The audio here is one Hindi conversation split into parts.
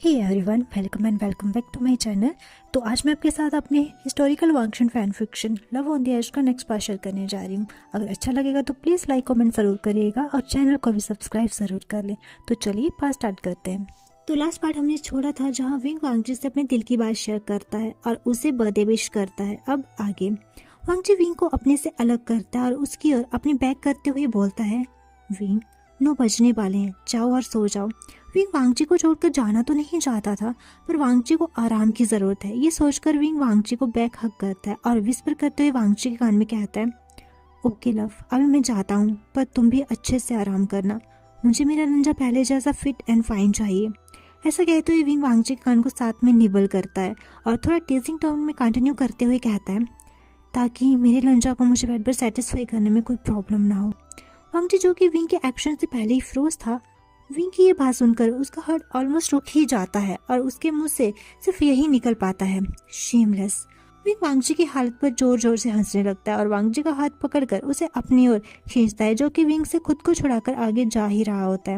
Hey everyone, welcome and welcome back to my channel. तो आज मैं आपके साथ अपने historical Wangxian fan fiction love on the edge का नेक्स्ट पार्ट शेयर करने जा रही हूँ। अगर अच्छा लगेगा तो प्लीज़ लाइक कमेंट ज़रूर करिएगा और चैनल को भी सब्सक्राइब ज़रूर कर लें। तो चलिए पार्ट स्टार्ट करते हैं। तो लास्ट पार्ट हमने छोड़ा था जहाँ विंग वांगजी से अपने दिल की बात शेयर करता है और उसे बर्थडे विश करता है। अब आगे वांगजी विंग को अपने से अलग करता है और उसकी ओर अपनी बैक करते हुए बोलता है, विंग 9 बजने वाले हैं, जाओ और सो जाओ। विंग वांगजी को छोड़कर जाना तो नहीं चाहता था, पर वांगजी को आराम की जरूरत है। ये सोचकर विंग वांगजी को बैक हक करता है और विस्पर करते हुए वांगजी के कान में कहता है, ओके लव, अभी मैं जाता हूँ, पर तुम भी अच्छे से आराम करना। मुझे मेरा नंजा पहले जैसा फिट एंड फाइन चाहिए। ऐसा कहते हुए विंग वांगजी के कान को साथ में निबल करता है और थोड़ा टीजिंग टोन में कंटिन्यू करते हुए कहता है, ताकि मेरे लंजा को मुझे बेड पर सेटिस्फाई करने में कोई प्रॉब्लम ना हो। वांगजी, जो कि विंग के एक्शन से पहले ही फ्रोज था, विंग की ये बात सुनकर उसका हार्ट ऑलमोस्ट रुक ही जाता है और उसके मुंह से सिर्फ यही निकल पाता है, शेमलेस। विंग वांगजी की हालत पर जोर जोर से हंसने लगता है और वांगजी का हाथ पकड़कर उसे अपनी ओर खींचता है, जो कि विंग से खुद को छुड़ाकर आगे जा ही रहा होता है।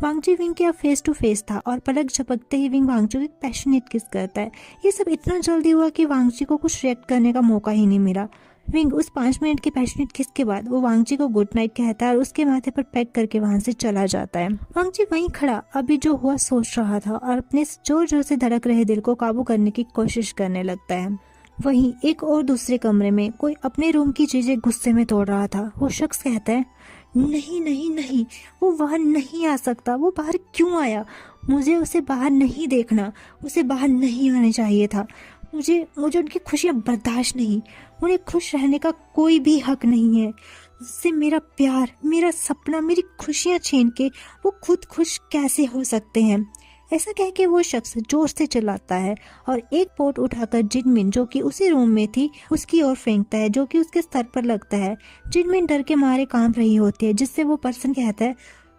वांगजी विंग के अब फेस टू फेस था और पलक झपकते ही विंग वांगजी को एक पैशनेट किस करता है। ये सब इतना जल्दी हुआ कि वांगजी को कुछ रिएक्ट करने का मौका ही नहीं मिला। विंग उस 5 मिनट के पैशनेट किस के बाद वो वांगजी को गुड नाइट कहता है और उसके माथे पर पैक करके वहां से चला जाता है। वांगजी वहीं खड़ा अभी जो हुआ सोच रहा था और अपने जोर जोर से धड़क रहे दिल को काबू करने की कोशिश करने लगता है। वहीं एक और दूसरे कमरे में कोई अपने रूम की चीजें गुस्से में तोड़ रहा था। वो शख्स कहता है, नहीं नहीं नहीं, वो बाहर नहीं आ सकता। वो बाहर क्यों आया? मुझे उसे बाहर नहीं देखना, उसे बाहर नहीं आने चाहिए था। मुझे उनकी खुशियां बर्दाश्त नहीं। उन्हें खुश रहने का कोई भी हक नहीं है। उससे मेरा प्यार, मेरा सपना, मेरी खुशियां छीन के वो खुद खुश कैसे हो सकते हैं? ऐसा कह के वो शख्स जोर से चिल्लाता है और एक पोट उठाकर जिनमिन, जो कि उसी रूम में थी, उसकी ओर फेंकता है, जो कि उसके सर पर लगता है। जिनमिन डर के मारे कांप रही होती है, जिससे वो पर्सन कहता है,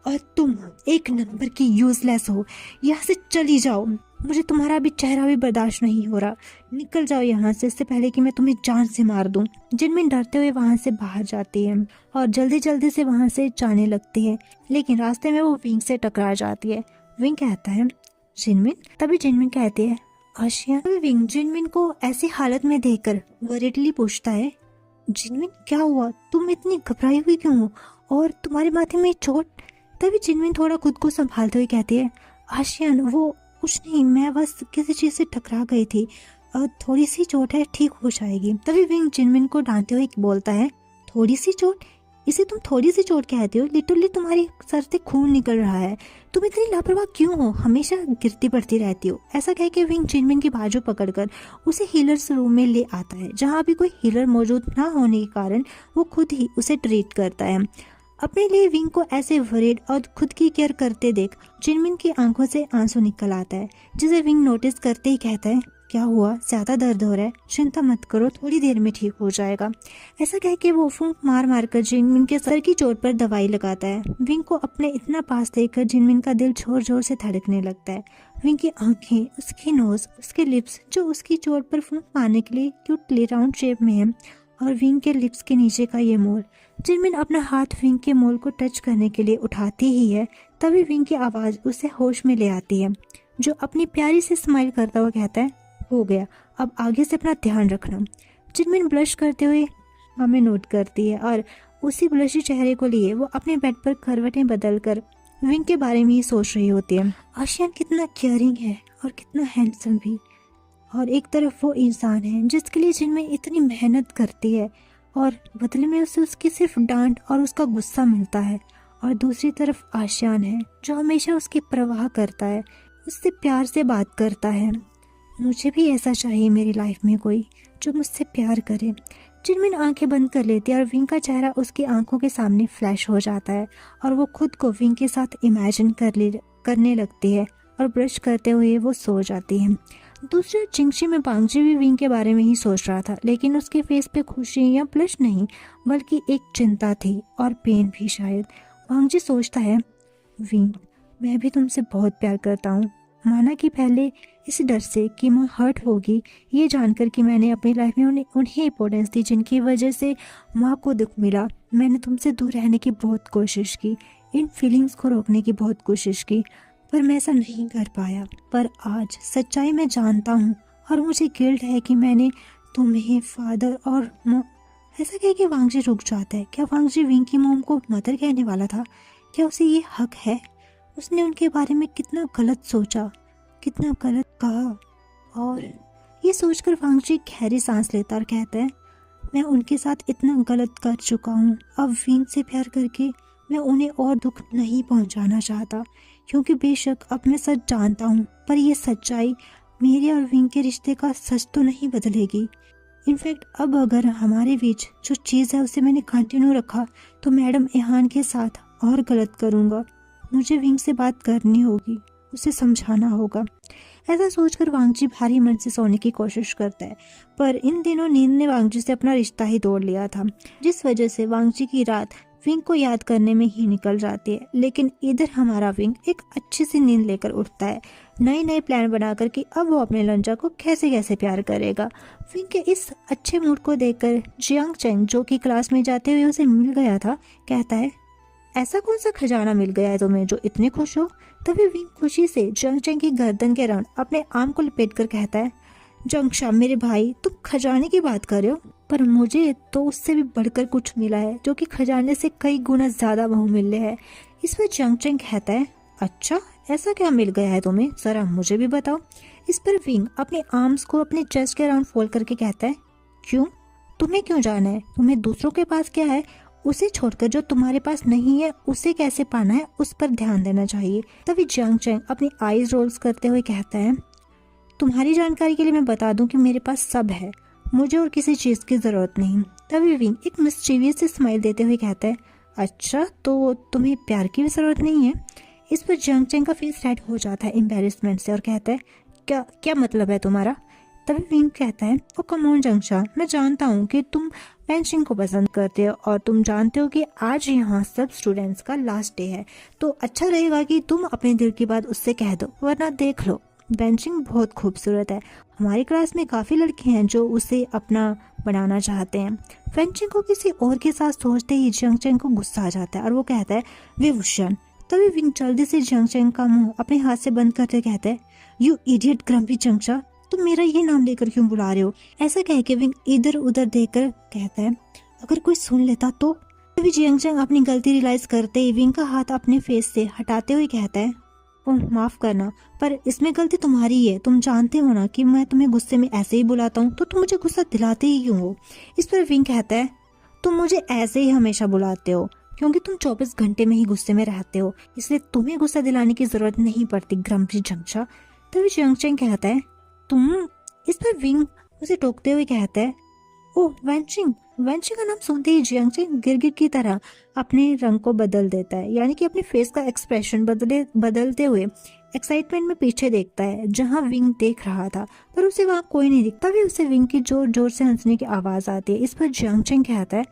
और तुम एक नंबर की यूजलेस हो, यहाँ से चली जाओ। मुझे तुम्हारा भी चेहरा भी बर्दाश्त नहीं हो रहा। निकल जाओ यहाँ से, इससे पहले कि मैं तुम्हें जान से मार दूं। जिनमिन डरते हुए वहां से बाहर जाती है और जल्दी जल्दी से वहां से जाने लगती है, लेकिन रास्ते में वो विंग से टकरा जाती है। विंग कहता है, जिनमिन। तभी जिनमिन कहती है, आशिया। तभी विंग जिनमिन को ऐसी हालत में देखकर वरीडली पूछता है, जिनमिन क्या हुआ? तुम इतनी घबराई हुई क्यों हो? और तुम्हारे माथे में चोट? तभी जिनमिन थोड़ा खुद को संभालते हुए कहती है, आशियान, वो कुछ नहीं, मैं बस किसी चीज से टकरा गई थी और थोड़ी सी चोट है, ठीक हो जाएगी। तभी विंग जिनमिन को डांटते हुए बोलता है, थोड़ी सी चोट? इसे तुम थोड़ी सी चोट कहते हो? लिटरली तुम्हारे सर से खून निकल रहा है। तुम इतनी लापरवाह क्यों हो? हमेशा गिरती पड़ती रहती हो। ऐसा कह के विंग जिनमिन की बाजू पकड़कर उसे हीलर्स रूम में ले आता है, जहाँ अभी कोई हीलर मौजूद ना होने के कारण वो खुद ही उसे ट्रीट करता है। अपने लिए विंग को ऐसे वरीड और खुद की केयर करते देख जिनमिन की आंखों से आंसू निकल आता है, जिसे विंग नोटिस करते ही कहता है, क्या हुआ? ज्यादा दर्द हो रहा है? चिंता मत करो, थोड़ी देर में ठीक हो जाएगा। ऐसा कह के वो फूंक मार मार कर जिनमिन के सर की चोट पर दवाई लगाता है। विंग को अपने इतना पास देखकर जिनमिन का दिल जोर जोर से धड़कने लगता है। विंग की आंखें, उसकी नोज, उसके लिप्स, जो उसकी चोट पर फूंक मारने के लिए क्यूटली राउंड शेप में है, और विंग के लिप्स के नीचे का ये मोल। जिनमिन अपना हाथ विंग के मोल को टच करने के लिए उठाती ही है, तभी विंग की आवाज उसे होश में ले आती है, जो अपनी प्यारी से स्माइल करता हुआ कहता है, हो गया, अब आगे से अपना ध्यान रखना। जिनमिन ब्लश करते हुए हमें नोट करती है और उसी ब्लशी चेहरे को लिए वो अपने बेड पर करवटें बदलकर विंग के बारे में ही सोच रही होती है। आशियान कितना केयरिंग है और कितना हैंडसम भी, और एक तरफ वो इंसान है जिसके लिए जिनमिन इतनी मेहनत करती है और बदले में उसे उसकी सिर्फ डांट और उसका गुस्सा मिलता है, और दूसरी तरफ आशियान है जो हमेशा उसकी परवाह करता है, उससे प्यार से बात करता है। मुझे भी ऐसा चाहिए मेरी लाइफ में, कोई जो मुझसे प्यार करे। जिनमिन आंखें बंद कर लेती है और विंग का चेहरा उसकी आंखों के सामने फ्लैश हो जाता है और वो खुद को विंग के साथ इमेजिन करने लगती है और ब्रश करते हुए वो सो जाती है। दूसरे चिंगशी में वांगजी भी विंग के बारे में ही सोच रहा था, लेकिन उसके फेस पे खुशी या ब्लश नहीं, बल्कि एक चिंता थी और पेन भी शायद। वांगजी सोचता है, विंग, मैं भी तुमसे बहुत प्यार करता हूँ। माना कि पहले इस डर से कि मैं हर्ट होगी, ये जानकर कि मैंने अपनी लाइफ में उन्हें इंपॉर्टेंस दी जिनकी वजह से माँ को दुख मिला। मैंने तुमसे दूर रहने की बहुत कोशिश की, इन फीलिंग्स को रोकने की बहुत कोशिश की, पर मैं ऐसा नहीं कर पाया। पर आज सच्चाई मैं जानता हूँ और मुझे गिल्ट है कि मैंने तुम्हें फादर और ऐसा कह के वांगजी रुक जाता है। क्या वांगजी विंग की मोम को मदर कहने वाला था? क्या उसे ये हक है? उसने उनके बारे में कितना गलत सोचा, कितना गलत कहा। और ये सोचकर वांगजी गहरी सांस लेता और कहता है, मैं उनके साथ इतना गलत कर चुका हूँ। अब विंग से प्यार करके मैं उन्हें और दुख नहीं पहुँचाना चाहता, क्योंकि बेशक अब मैं सच जानता हूँ, पर यह सच्चाई मेरे और विंग के रिश्ते का सच तो नहीं बदलेगी। इनफैक्ट अब अगर हमारे बीच जो चीज़ है उसे मैंने कंटिन्यू रखा तो मैडम एहान के साथ और गलत करूँगा। मुझे विंग से बात करनी होगी, उसे समझाना होगा। ऐसा सोचकर वांगजी भारी मन से सोने की कोशिश करता है, पर इन दिनों नींद ने वांगजी से अपना रिश्ता ही तोड़ लिया था, जिस वजह से वांगजी की रात विंग को याद करने में ही निकल जाती है। लेकिन इधर हमारा विंग एक अच्छी सी नींद लेकर उठता है, नए नए प्लान बनाकर कि अब वो अपने लंचा को कैसे कैसे प्यार करेगा। विंग के इस अच्छे मूड को देखकर जियांग चेंग, जो कि क्लास में जाते हुए उसे मिल गया था, कहता है, ऐसा कौन सा खजाना मिल गया है तुम्हें जो इतने खुश हो? तभी विंग खुशी से जियांग चेंग की गर्दन के राउंड अपने आर्म को लपेट कर कहता है, जंगशा मेरे भाई, तुम खजाने की बात कर रहे हो, पर मुझे तो उससे भी बढ़कर कुछ मिला है, जो कि खजाने से कई गुना ज्यादा बहुमूल्य है। इस पर जियांग चेंग कहता है, अच्छा ऐसा क्या मिल गया है तुम्हें, जरा मुझे भी बताओ। इस पर विंग अपने आर्म्स को अपने चेस्ट के राउंड फोल्ड करके कहता है, क्यों, तुम्हें क्यों जाना है? तुम्हें दूसरों के पास क्या है उसे छोड़कर जो तुम्हारे पास नहीं है उसे कैसे पाना है, उस पर ध्यान देना चाहिए। तभी जियांग चेंग अपनी आईज रोल्स करते हुए कहता है, तुम्हारी जानकारी के लिए मैं बता दूं कि मेरे पास सब है, मुझे और किसी चीज की जरूरत नहीं। तभी विंग एक मिस्टीरियस से स्माइल देते हुए कहता है, अच्छा तो तुम्हें प्यार की भी जरूरत नहीं है। इस पर जियांग चेंग का फेस रेड हो जाता है एम्बेरसमेंट से और कहता है, क्या क्या मतलब है तुम्हारा? तभी विंग कहता है, ओ कम ऑन जंगशा, मैं जानता हूँ कि तुम पेंशिंग को पसंद करते हो और तुम जानते हो कि आज यहाँ सब स्टूडेंट्स का लास्ट डे है, तो अच्छा रहेगा कि तुम अपने दिल की बात उससे कह दो, वरना देख लो बेंचिंग बहुत खूबसूरत है, हमारी क्लास में काफ़ी लड़के हैं जो उसे अपना बनाना चाहते हैं। बेंचिंग को किसी और के साथ सोचते ही जियांग चेंग को गुस्सा आ जाता है और वो कहता है, वे वुशन। तभी विंग जल्दी से जियांग चेंग का मुंह अपने हाथ से बंद करते कहते हैं, यू इडियट ग्रम्पी जंगशा, तुम मेरा ये नाम लेकर क्यों बुला रहे हो? ऐसा कह के विंग इधर उधर देखकर कहता है, अगर कोई सुन लेता तो? तभी जियांग चेंग अपनी गलती रियलाइज करते ही विंग का हाथ अपने फेस से हटाते हुए कहता है, ओह माफ करना, पर इसमें गलती तुम्हारी है, तुम जानते हो ना कि मैं तुम्हें गुस्से में ऐसे ही बुलाता हूँ, तो तुम मुझे गुस्सा दिलाते ही क्यों हो? इस पर विंग कहता है, तुम मुझे ऐसे ही हमेशा बुलाते हो क्योंकि तुम 24 घंटे में ही गुस्से में रहते हो, इसलिए तुम्हें गुस्सा दिलाने की जरूरत नहीं पड़ती ग्रम्पी जंगशा। तभी जियांग चेंग कहता है, तुम? इस पर विंग उसे टोकते हुए कहता है, ओह वेंचिंग। वेंचिंग का नाम सुनते ही जियांग चेंग गिरगिट की तरह अपने रंग को बदल देता है, यानी कि अपने फेस का एक्सप्रेशन बदलते हुए एक्साइटमेंट में पीछे देखता है जहां विंग देख रहा था, पर उसे वहां कोई नहीं दिखता। भी उसे विंग की जोर जोर से हंसने की आवाज आती है। इस पर जियांग चेंग कहता है,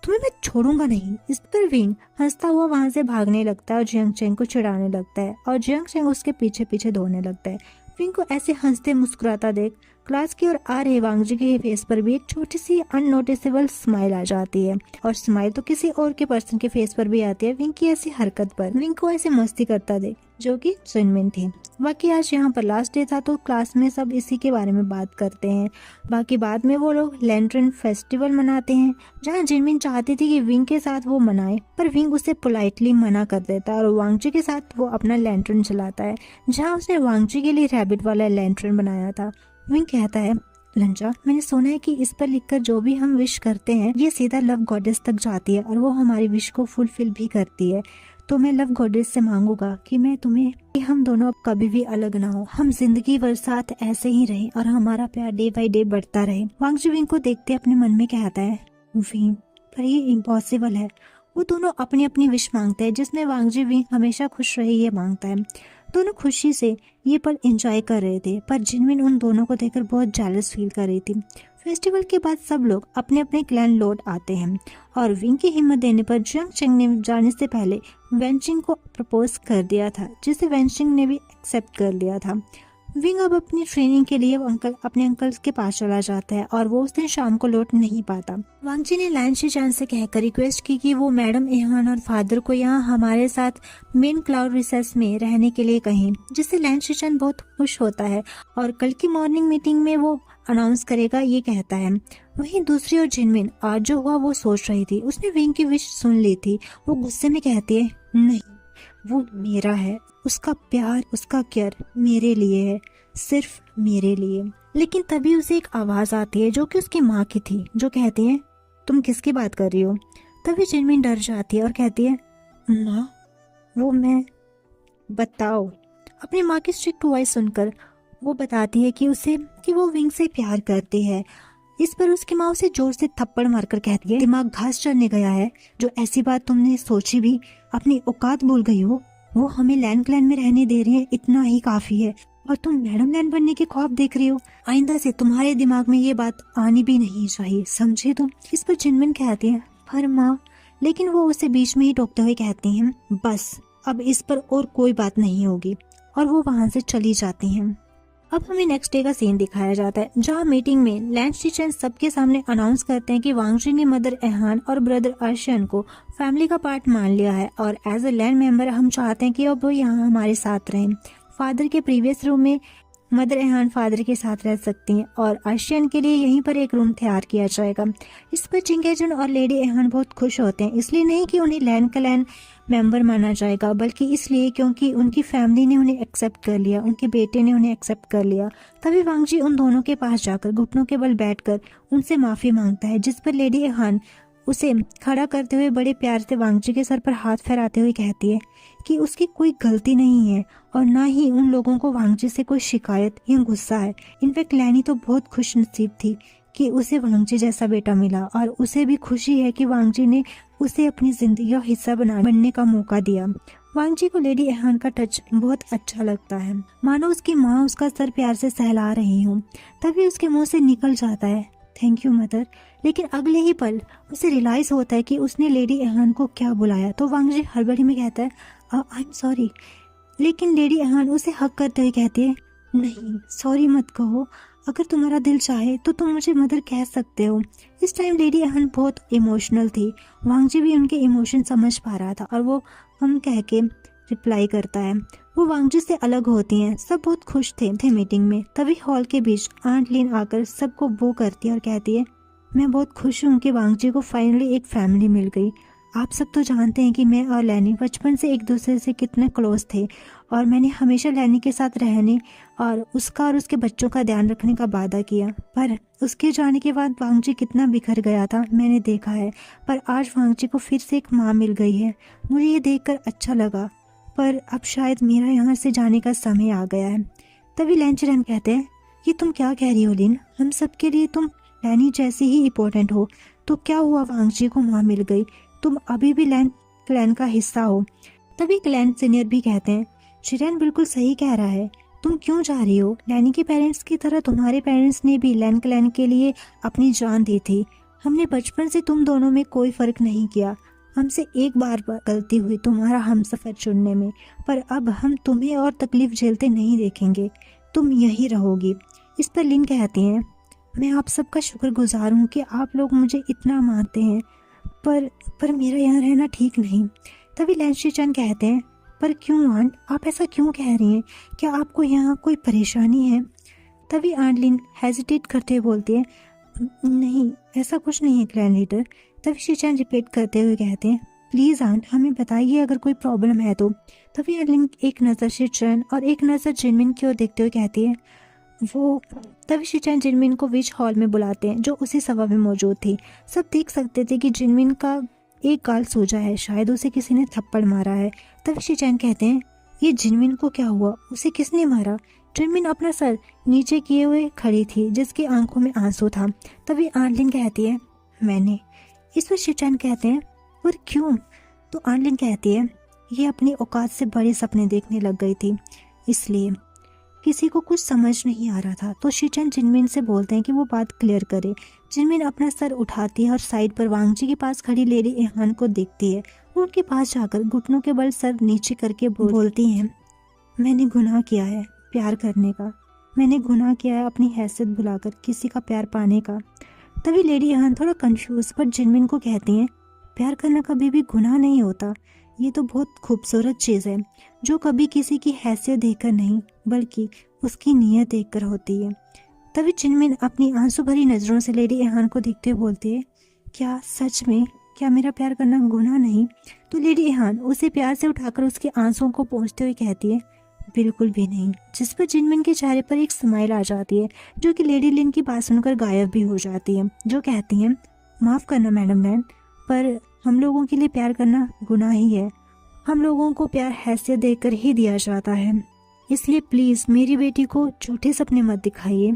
तुम्हें मैं छोड़ूंगा नहीं। इस पर विंग हंसता हुआ वहां से भागने लगता है और जियांग चेंग को चिढ़ाने लगता है और जियांग चेंग उसके पीछे पीछे दौड़ने लगता है। विंग को ऐसे हंसते मुस्कुराता देख क्लास की ओर आ रहे वांगजी के फेस पर भी एक छोटी सी अननोटिसेबल स्माइल आ जाती है, और स्माइल तो किसी और के पर्सन के फेस पर भी आती है विंग की ऐसी हरकत पर। विंग को ऐसे मस्ती करता देख, जो कि जिनमिन थी। बाकी आज यहाँ पर लास्ट डे था तो क्लास में सब इसी के बारे में बात करते हैं। बाकी बाद में वो लोग लैंटर्न फेस्टिवल मनाते हैं, जहाँ जिनमिन चाहती थी कि विंग के साथ वो मनाए, पर विंग उसे पोलाइटली मना कर देता है और वांगजी के साथ वो अपना लैंटर्न चलाता है, जहाँ उसने वांगजी के लिए रैबिट वाला लैंटर्न बनाया था। विंग कहता है, लंजा, मैंने सुना है कि इस पर लिखकर जो भी हम विश करते हैं ये सीधा लव गॉडेस तक जाती है और वो हमारी विश को फुलफिल भी करती है। तो मैं लव गॉडेस से मांगूंगा कि मैं तुम्हें, कि हम दोनों अब कभी भी अलग ना हो, हम जिंदगी भर साथ ऐसे ही रहें और हमारा प्यार डे बाय डे बढ़ता रहे। वांगजी विंग को देखते अपने मन में कहता है, विंग, पर ये इम्पॉसिबल है। वो दोनों अपनी अपनी विश मांगते हैं, जिसमें वांगजी विंग हमेशा खुश रहे ये मांगता है। दोनों खुशी से ये पल एंजॉय कर रहे थे, पर जिनमिन उन दोनों को देखकर बहुत जेलस फील कर रही थी। फेस्टिवल के बाद सब लोग अपने अपने क्लैन लौट आते हैं और विंग की हिम्मत देने पर जियांग चेंग ने जाने से पहले वेंचिंग को प्रपोज कर दिया था, जिसे वेंचिंग ने भी एक्सेप्ट कर लिया था। विंग अब अपनी ट्रेनिंग के लिए अपने अंकल के पास चला जाता है और वो उस दिन शाम को लौट नहीं पाता। वांगजी ने लैन शीचान से कहकर रिक्वेस्ट की कि वो मैडम एहान और फादर को यहाँ हमारे साथ मेन क्लाउड रिसेस में रहने के लिए कहें, जिससे लैन शीचान बहुत खुश होता है और कल की मॉर्निंग मीटिंग में वो अनाउंस करेगा ये कहता है। वहीं दूसरी ओर जिनमिन आज जो हुआ वो सोच रही थी। उसने विंग की विश सुन ली थी। वो गुस्से में कहती है, नहीं, वो मेरा है, उसका प्यार उसका केयर मेरे लिए है, सिर्फ मेरे लिए। लेकिन तभी उसे एक आवाज आती है जो कि उसकी माँ की थी, जो कहती है, तुम किसकी बात कर रही हो? तभी जिनमिन डर जाती है और कहती है, माँ, वो मैं। बताओ। अपनी माँ की स्ट्रिक्ट वॉइस सुनकर वो बताती है कि वो विंग से प्यार करती है। इस पर उसकी माँ उसे जोर से थप्पड़ मारकर कहती है, दिमाग घास चढ़ने गया है, जो ऐसी बात तुमने सोची भी अपनी औकात भूल गई हो। वो हमें लैन क्लैन में रहने दे रही है, इतना ही काफी है, और तुम मैडम लैन बनने के ख्वाब देख रही हो। आइंदा से तुम्हारे दिमाग में ये बात आनी भी नहीं चाहिए, समझे तुम? इस पर जिनमिन कहती है, पर माँ। लेकिन वो उसे बीच में ही टोकते हुए कहती हैं, बस अब इस पर और कोई बात नहीं होगी, और वो वहां से चली जाती हैं। अब हमें नेक्स्ट डे का सीन दिखाया जाता है, जहाँ मीटिंग में लैन शीचान सबके सामने अनाउंस करते हैं कि वांगजी ने मदर एहान और ब्रदर अर्शियन को फैमिली का पार्ट मान लिया है और एज अ लैंड मेंबर हम चाहते हैं कि अब वो यहाँ हमारे साथ रहें। फादर के प्रीवियस रूम में मदर एहान फादर के साथ रह सकती हैं और अर्शियन के लिए यहीं पर एक रूम तैयार किया जाएगा। इस पर चिंगेजन और लेडी एहान बहुत खुश होते हैं, इसलिए नहीं कि उन्हें लैंड का लैंड मेंबर माना जाएगा, बल्कि इसलिए क्योंकि उनकी फैमिली ने उन्हें एक्सेप्ट कर लिया, उनके बेटे ने उन्हें एक्सेप्ट कर लिया। तभी वांगजी उन दोनों के पास जाकर घुटनों के बल बैठकर उनसे माफी मांगता है, जिस पर लेडी एहान उसे खड़ा करते हुए बड़े प्यार से वांगजी के सर पर हाथ फहराते हुए कहती है कि उसकी कोई गलती नहीं है और ना ही उन लोगों को वांगजी से कोई शिकायत या गुस्सा है। इनफैक्ट लैनी तो बहुत खुश नसीब थी कि उसे वांगजी जैसा बेटा मिला और उसे भी खुशी है कि वांगजी ने उसे अपनी जिंदगी का हिस्सा बनने का मौका दिया। वांगजी को लेडी एहान का टच बहुत अच्छा लगता है, मानो उसकी माँ उसका सर प्यार से सहला रही हूँ। तभी उसके मुंह से निकल जाता है, थैंक यू मदर। लेकिन अगले ही पल उसे रियलाइज होता है कि उसने लेडी एहान को क्या बुलाया, तो वांगजी हड़बड़ी में कहता है, आई एम सॉरी। लेकिन लेडी एहान उसे हक करते हुए कहती है, नहीं, सॉरी मत कहो, अगर तुम्हारा दिल चाहे तो तुम मुझे मदर कह सकते हो। इस टाइम लेडी एहान बहुत इमोशनल थी। वांगजी भी उनके इमोशन समझ पा रहा था और वो हम कह के रिप्लाई करता है। वो वांगजी से अलग होती हैं। सब बहुत खुश थे मीटिंग में। तभी हॉल के बीच आंट लिन आकर सबको वो करती है और कहती है, मैं बहुत खुश हूँ कि वांगजी को फाइनली एक फैमिली मिल गई। आप सब तो जानते हैं कि मैं और लैनी बचपन से एक दूसरे से कितने क्लोज थे और मैंने हमेशा लैनी के साथ रहने और उसका और उसके बच्चों का ध्यान रखने का वादा किया। पर उसके जाने के बाद वांगजी कितना बिखर गया था मैंने देखा है, पर आज वांगजी को फिर से एक माँ मिल गई है। मुझे ये देखकर अच्छा लगा, पर अब शायद मेरा यहाँ से जाने का समय आ गया है। तभी लैंचरन कहते हैं, ये तुम क्या कह रही हो लिन? हम सबके लिए तुम लैनी जैसे ही इम्पोर्टेंट हो। तो क्या हुआ, वांगजी को माँ मिल गई, तुम अभी भी लैन क्लैन का हिस्सा हो। तभी क्लैन सीनियर भी कहते हैं, शिरेन बिल्कुल सही कह रहा है, तुम क्यों जा रही हो? लैनी के पेरेंट्स की तरह तुम्हारे पेरेंट्स ने भी लैन क्लैन के लिए अपनी जान दी थी। हमने बचपन से तुम दोनों में कोई फर्क नहीं किया। हमसे एक बार गलती हुई तुम्हारा हमसफर चुनने में, पर अब हम तुम्हें और तकलीफ झेलते नहीं देखेंगे, तुम यहीं रहोगी। इस पर लिन कहती हैं, मैं आप सबका शुक्रगुजार हूँ कि आप लोग मुझे इतना मानते हैं, पर मेरा यहाँ रहना ठीक नहीं। तभी लैन शीचान कहते हैं, पर क्यों आंट, आप ऐसा क्यों कह रही हैं? क्या आपको यहाँ कोई परेशानी है? तभी आंट लिन हेजिटेट करते हुए बोलती है, नहीं, ऐसा कुछ नहीं है क्लैन लीडर। तभी शीचान रिपीट करते हुए कहते हैं, प्लीज़ आंट, हमें बताइए अगर कोई प्रॉब्लम है तो। तभी आंट लिन एक नज़र शीचान और एक नज़र जिनमिन की ओर देखते हुए कहती है, वो। तभी शीचान जिनमिन को विच हॉल में बुलाते हैं, जो उसी सभा में मौजूद थी। सब देख सकते थे कि जिनमिन का एक गाल सूजा है, शायद उसे किसी ने थप्पड़ मारा है। तभी शीचान कहते हैं, ये जिनमिन को क्या हुआ, उसे किसने मारा? जिनमिन अपना सर नीचे किए हुए खड़ी थी, जिसकी आंखों में आंसू था। तभी आंटलिन कहती है, मैंने। इस पर शीचान कहते हैं, पर क्यों? तो आंटलिन कहती है, ये अपनी औकात से बड़े सपने देखने लग गई थी, इसलिए। किसी को कुछ समझ नहीं आ रहा था, तो शीचान जिनमिन से बोलते हैं कि वो बात क्लियर करे। जिनमिन अपना सर उठाती है और साइड पर वांगजी के पास खड़ी लेडी एहान को देखती है। वो उनके पास जाकर घुटनों के बल सर नीचे करके बोलती हैं, मैंने गुनाह किया है प्यार करने का, मैंने गुनाह किया है अपनी हैसियत भुलाकर किसी का प्यार पाने का। तभी लेडी एहान थोड़ा कंफ्यूज पर जिनमिन को कहती हैं, प्यार करना कभी भी गुनाह नहीं होता। ये तो बहुत खूबसूरत चीज़ है जो कभी किसी की हैसियत देखकर नहीं बल्कि उसकी नीयत देखकर होती है। तभी जिनमिन अपनी आंसू भरी नज़रों से लेडी एहान को देखते हुए बोलती है, क्या सच में, क्या मेरा प्यार करना गुनाह नहीं? तो लेडी एहान उसे प्यार से उठाकर उसके आंसुओं को पोंछते हुए कहती है, बिल्कुल भी नहीं। जिस पर जिनमिन के चेहरे पर एक स्माइल आ जाती है जो कि लेडी लिन की बात सुनकर गायब भी हो जाती है, जो कहती हैं, माफ़ करना मैडम नैन, पर हम लोगों के लिए प्यार करना गुनाह ही है। हम लोगों को प्यार हैसियत देकर ही दिया जाता है, इसलिए प्लीज़ मेरी बेटी को झूठे सपने मत दिखाइए।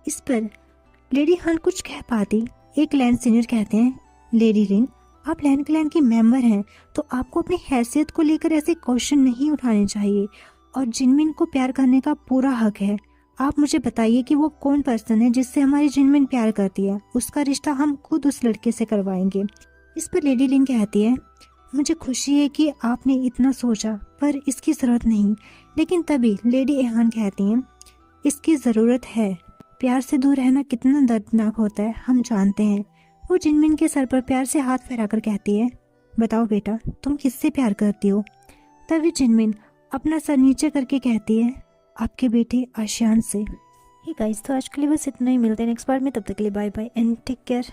इस पर लेडी हान कुछ कह पाती, एक लैंड सीनियर कहते हैं, लेडी लिन, आप लैंड क्लैन की मेंबर हैं तो आपको अपनी हैसियत को लेकर ऐसे क्वेश्चन नहीं उठाने चाहिए और जिनमिन को प्यार करने का पूरा हक है। आप मुझे बताइए कि वो कौन पर्सन है जिससे हमारी जिनमिन प्यार करती है, उसका रिश्ता हम खुद उस लड़के से करवाएंगे। इस पर लेडी लिन कहती है, मुझे खुशी है कि आपने इतना सोचा पर इसकी ज़रूरत नहीं। लेकिन तभी लेडी एहान कहती हैं, इसकी ज़रूरत है। प्यार से दूर रहना कितना दर्दनाक होता है हम जानते हैं। वो जिनमिन के सर पर प्यार से हाथ फैलाकर कहती है, बताओ बेटा, तुम किससे प्यार करती हो? तभी जिनमिन अपना सर नीचे करके कहती है, आपके बेटे आशियान से। हे गाइस, तो आज के लिए बस इतना ही। मिलते हैं नेक्स्ट बार में, तब तक के लिए bye bye and take care.